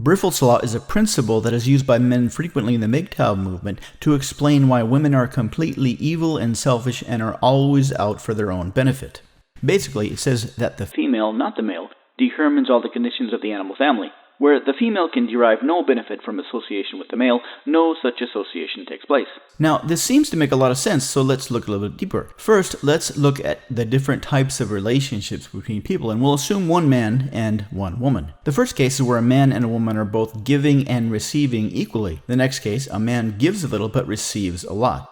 Briffault's law is a principle that is used by men frequently in the MGTOW movement to explain why women are completely evil and selfish and are always out for their own benefit. Basically, it says that the female, not the male, determines all the conditions of the animal family. Where the female can derive no benefit from association with the male, no such association takes place. Now, this seems to make a lot of sense, so let's look a little bit deeper. First, let's look at the different types of relationships between people, and we'll assume one man and one woman. The first case is where a man and a woman are both giving and receiving equally. The next case, a man gives a little but receives a lot.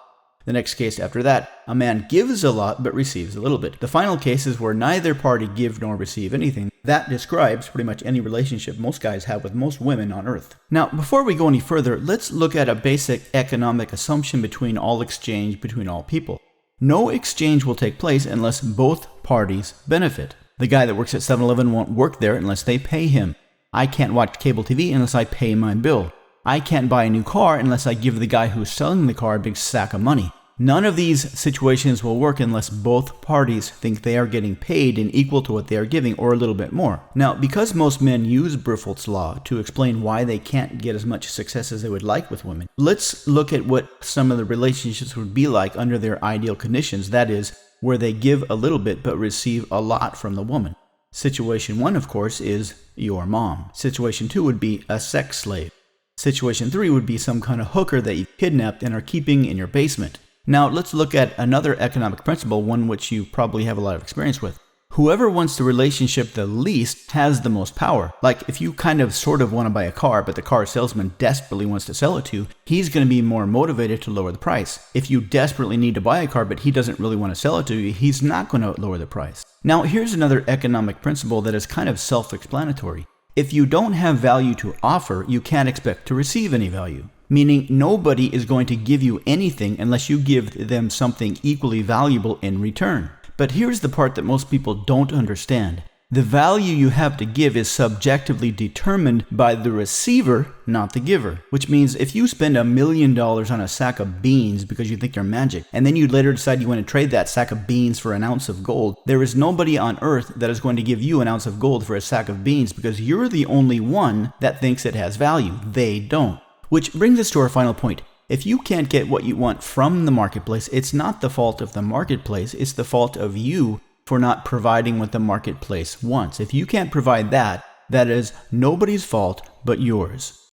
The next case after that, a man gives a lot but receives a little bit. The final case is where neither party give nor receive anything. That describes pretty much any relationship most guys have with most women on earth. Now, before we go any further, let's look at a basic economic assumption between all exchange between all people. No exchange will take place unless both parties benefit. The guy that works at 7-Eleven won't work there unless they pay him. I can't watch cable TV unless I pay my bill. I can't buy a new car unless I give the guy who's selling the car a big sack of money. None of these situations will work unless both parties think they are getting paid in equal to what they are giving or a little bit more. Now, because most men use Briffault's law to explain why they can't get as much success as they would like with women, let's look at what some of the relationships would be like under their ideal conditions, that is, where they give a little bit but receive a lot from the woman. Situation 1, of course, is your mom. Situation 2 would be a sex slave. Situation 3 would be some kind of hooker that you kidnapped and are keeping in your basement. Now, let's look at another economic principle, one which you probably have a lot of experience with. Whoever wants the relationship the least has the most power. Like, if you sort of want to buy a car, but the car salesman desperately wants to sell it to you, he's going to be more motivated to lower the price. If you desperately need to buy a car, but he doesn't really want to sell it to you, he's not going to lower the price. Now, here's another economic principle that is kind of self-explanatory. If you don't have value to offer, you can't expect to receive any value. Meaning nobody is going to give you anything unless you give them something equally valuable in return. But here's the part that most people don't understand. The value you have to give is subjectively determined by the receiver, not the giver. Which means if you spend $1 million on a sack of beans because you think you're magic, and then you later decide you want to trade that sack of beans for an ounce of gold, there is nobody on earth that is going to give you an ounce of gold for a sack of beans because you're the only one that thinks it has value. They don't. Which brings us to our final point. If you can't get what you want from the marketplace, it's not the fault of the marketplace, it's the fault of you for not providing what the marketplace wants. If you can't provide that, that is nobody's fault but yours.